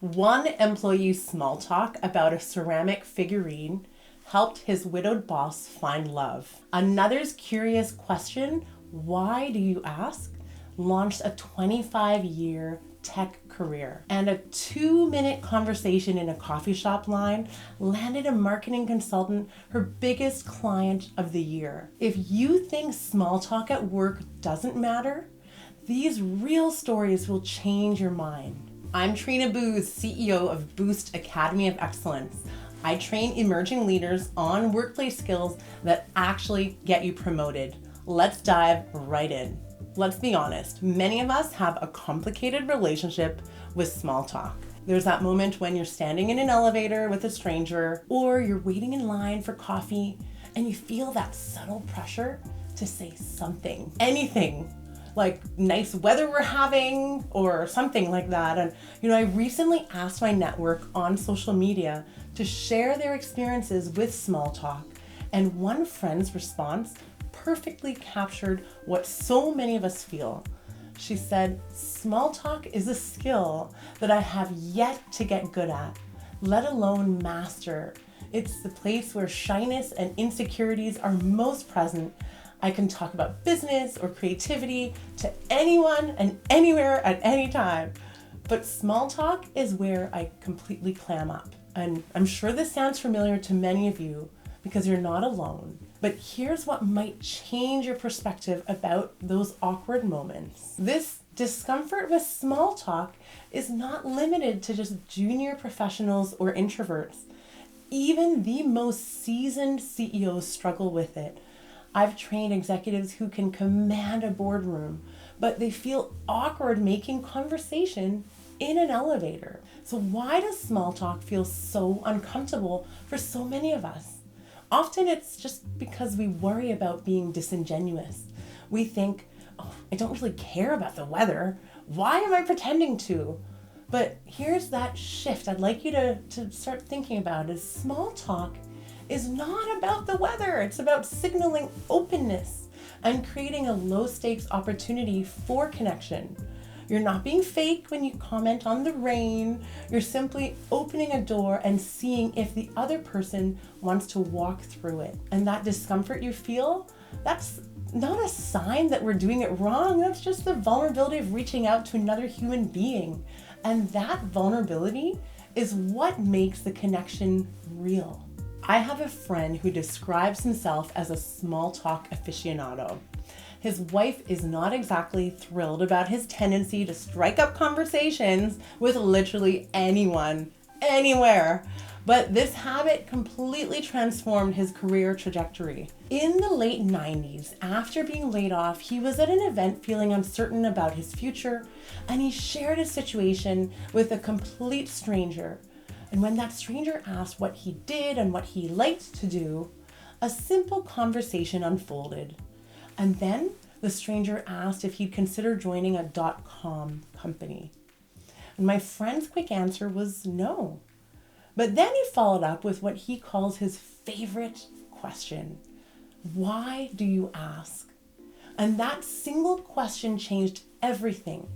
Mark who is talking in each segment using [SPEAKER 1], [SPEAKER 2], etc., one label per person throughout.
[SPEAKER 1] One employee's small talk about a ceramic figurine helped his widowed boss find love. Another's curious question, why do you ask, launched a 25-year tech career. And a 2-minute conversation in a coffee shop line landed a marketing consultant her biggest client of the year. If you think small talk at work doesn't matter, these real stories will change your mind. I'm Trina Booth, CEO of Boost Academy of Excellence. I train emerging leaders on workplace skills that actually get you promoted. Let's dive right in. Let's be honest, many of us have a complicated relationship with small talk. There's that moment when you're standing in an elevator with a stranger, or you're waiting in line for coffee, and you feel that subtle pressure to say something, anything, like nice weather we're having or something like that. And I recently asked my network on social media to share their experiences with small talk, and one friend's response perfectly captured what so many of us feel. She said, "Small talk is a skill that I have yet to get good at, let alone master. It's the place where shyness and insecurities are most present. I can talk about business or creativity to anyone and anywhere at any time. But small talk is where I completely clam up." And I'm sure this sounds familiar to many of you because you're not alone. But here's what might change your perspective about those awkward moments. This discomfort with small talk is not limited to just junior professionals or introverts. Even the most seasoned CEOs struggle with it. I've trained executives who can command a boardroom, but they feel awkward making conversation in an elevator. So why does small talk feel so uncomfortable for so many of us? Often it's just because we worry about being disingenuous. We think, I don't really care about the weather. Why am I pretending to? But here's that shift I'd like you to start thinking about is small talk is not about the weather. It's about signaling openness and creating a low stakes opportunity for connection. You're not being fake when you comment on the rain. You're simply opening a door and seeing if the other person wants to walk through it. And that discomfort you feel, that's not a sign that we're doing it wrong. That's just the vulnerability of reaching out to another human being. And that vulnerability is what makes the connection real. I have a friend who describes himself as a small talk aficionado. His wife is not exactly thrilled about his tendency to strike up conversations with literally anyone, anywhere. But this habit completely transformed his career trajectory. In the late 90s, after being laid off, he was at an event feeling uncertain about his future, and he shared his situation with a complete stranger. And when that stranger asked what he did and what he liked to do, a simple conversation unfolded. And then the stranger asked if he'd consider joining a .com company. And my friend's quick answer was no. But then he followed up with what he calls his favorite question. Why do you ask? And that single question changed everything.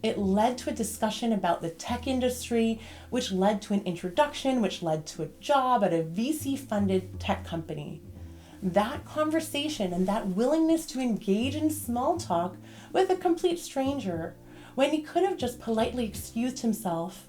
[SPEAKER 1] It led to a discussion about the tech industry, which led to an introduction, which led to a job at a VC-funded tech company. That conversation and that willingness to engage in small talk with a complete stranger, when he could have just politely excused himself,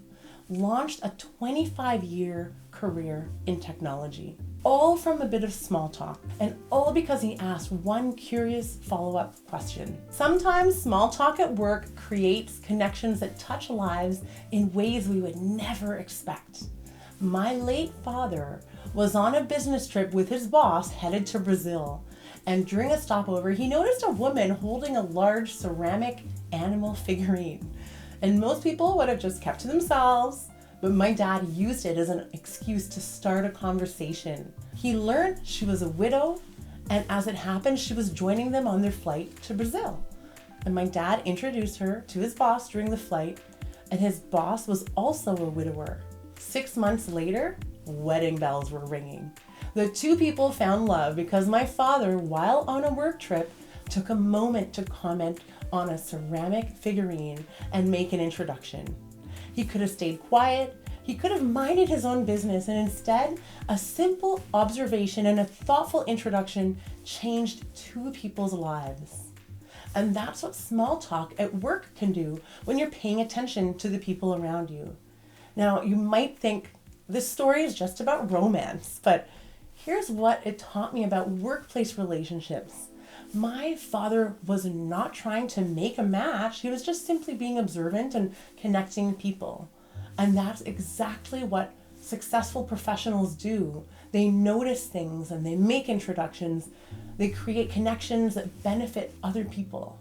[SPEAKER 1] launched a 25-year career in technology. All from a bit of small talk, and all because he asked one curious follow-up question. Sometimes small talk at work creates connections that touch lives in ways we would never expect. My late father was on a business trip with his boss headed to Brazil, and during a stopover, he noticed a woman holding a large ceramic animal figurine. And most people would have just kept to themselves, but my dad used it as an excuse to start a conversation. He learned she was a widow, and as it happened, she was joining them on their flight to Brazil. And my dad introduced her to his boss during the flight, and his boss was also a widower. 6 months later, wedding bells were ringing. The two people found love because my father, while on a work trip, took a moment to comment on a ceramic figurine and make an introduction. He could have stayed quiet. He could have minded his own business, and instead, a simple observation and a thoughtful introduction changed two people's lives. And that's what small talk at work can do when you're paying attention to the people around you. Now, you might think this story is just about romance, but here's what it taught me about workplace relationships. My father was not trying to make a match. He was just simply being observant and connecting people. And that's exactly what successful professionals do. They notice things and they make introductions. They create connections that benefit other people.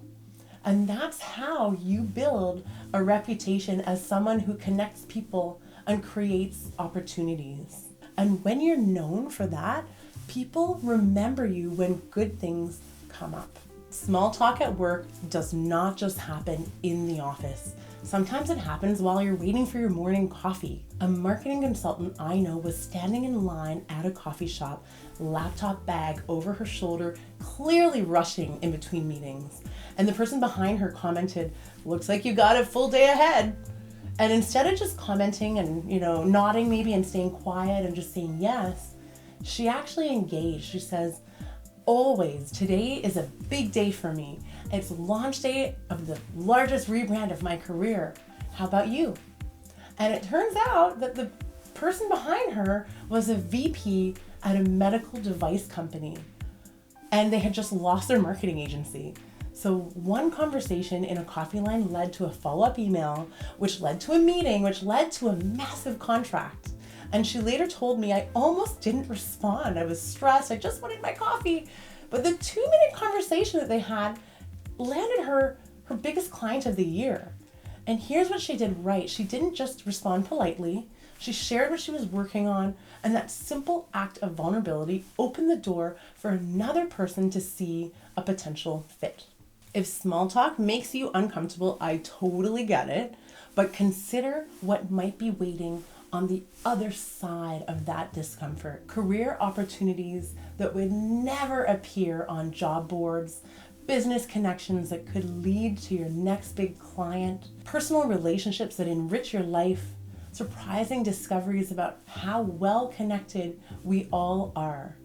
[SPEAKER 1] And that's how you build a reputation as someone who connects people and creates opportunities. And when you're known for that, people remember you when good things come up. Small talk at work does not just happen in the office. Sometimes it happens while you're waiting for your morning coffee. A marketing consultant I know was standing in line at a coffee shop, laptop bag over her shoulder, clearly rushing in between meetings. And the person behind her commented, "Looks like you got a full day ahead." And instead of just commenting and, nodding maybe and staying quiet and just saying yes, she actually engaged. She says, "Always, today is a big day for me. It's launch day of the largest rebrand of my career. How about you?" And it turns out that the person behind her was a VP at a medical device company. And they had just lost their marketing agency. So one conversation in a coffee line led to a follow-up email, which led to a meeting, which led to a massive contract. And she later told me, "I almost didn't respond. I was stressed. I just wanted my coffee." But the 2-minute conversation that they had landed her biggest client of the year. And here's what she did right. She didn't just respond politely. She shared what she was working on, and that simple act of vulnerability opened the door for another person to see a potential fit. If small talk makes you uncomfortable, I totally get it, but consider what might be waiting on the other side of that discomfort. Career opportunities that would never appear on job boards, business connections that could lead to your next big client, personal relationships that enrich your life, surprising discoveries about how well connected we all are,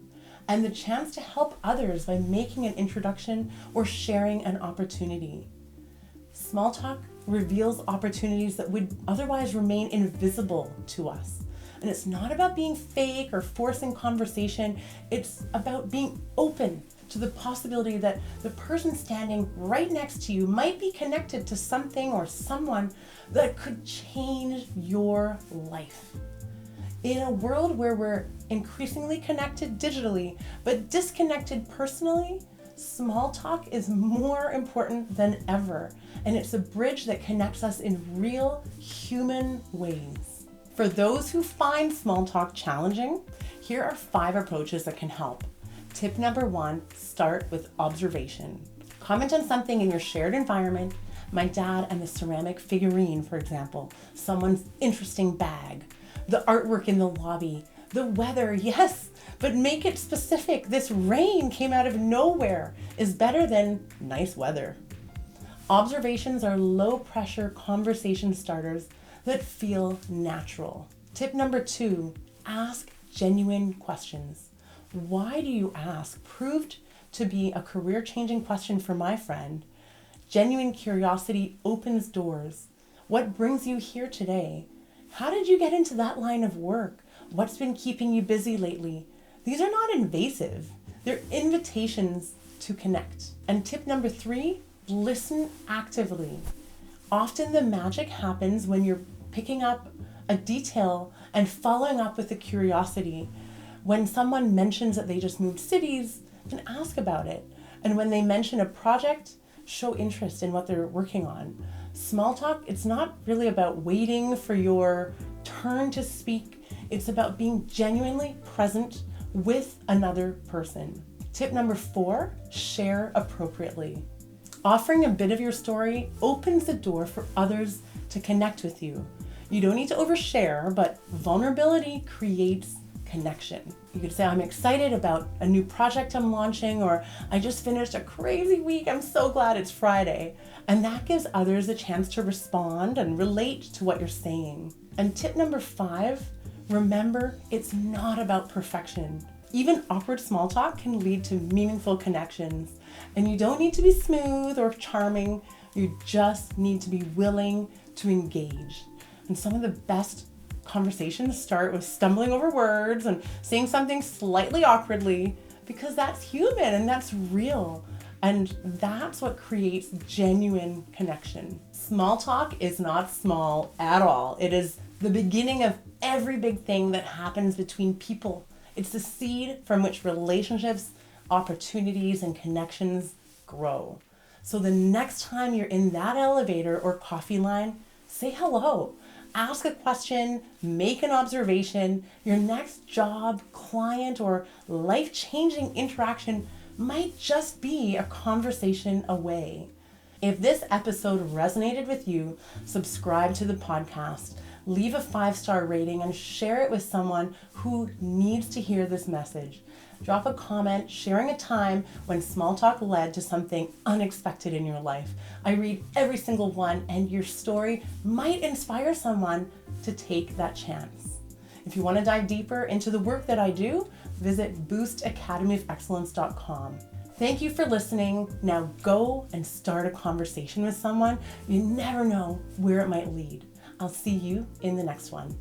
[SPEAKER 1] and the chance to help others by making an introduction or sharing an opportunity. Small talk reveals opportunities that would otherwise remain invisible to us. And it's not about being fake or forcing conversation. It's about being open to the possibility that the person standing right next to you might be connected to something or someone that could change your life. In a world where we're increasingly connected digitally, but disconnected personally, small talk is more important than ever, and it's a bridge that connects us in real human ways. For those who find small talk challenging, here are 5 approaches that can help. Tip number 1, start with observation. Comment on something in your shared environment. My dad and the ceramic figurine, for example, someone's interesting bag, the artwork in the lobby, the weather, yes, but make it specific. This rain came out of nowhere is better than nice weather. Observations are low pressure conversation starters that feel natural. Tip number 2, ask genuine questions. Why do you ask? Proved to be a career-changing question for my friend. Genuine curiosity opens doors. What brings you here today? How did you get into that line of work? What's been keeping you busy lately? These are not invasive. They're invitations to connect. And tip number 3, listen actively. Often the magic happens when you're picking up a detail and following up with a curiosity. When someone mentions that they just moved cities, then ask about it. And when they mention a project, show interest in what they're working on. Small talk, it's not really about waiting for your turn to speak. It's about being genuinely present with another person. Tip number 4, share appropriately. Offering a bit of your story opens the door for others to connect with you. You don't need to overshare, but vulnerability creates connection. You could say, I'm excited about a new project I'm launching, or I just finished a crazy week. I'm so glad it's Friday. And that gives others a chance to respond and relate to what you're saying. And tip number 5, remember, it's not about perfection. Even awkward small talk can lead to meaningful connections. And you don't need to be smooth or charming. You just need to be willing to engage. And some of the best conversations start with stumbling over words and saying something slightly awkwardly, because that's human and that's real. And that's what creates genuine connection. Small talk is not small at all. It is the beginning of every big thing that happens between people. It's the seed from which relationships, opportunities, and connections grow. So the next time you're in that elevator or coffee line, say hello. Ask a question, make an observation. Your next job, client, or life-changing interaction might just be a conversation away. If this episode resonated with you, subscribe to the podcast, leave a 5-star rating, and share it with someone who needs to hear this message. Drop a comment sharing a time when small talk led to something unexpected in your life. I read every single one, and your story might inspire someone to take that chance. If you want to dive deeper into the work that I do, visit boostacademyofexcellence.com. Thank you for listening. Now go and start a conversation with someone. You never know where it might lead. I'll see you in the next one.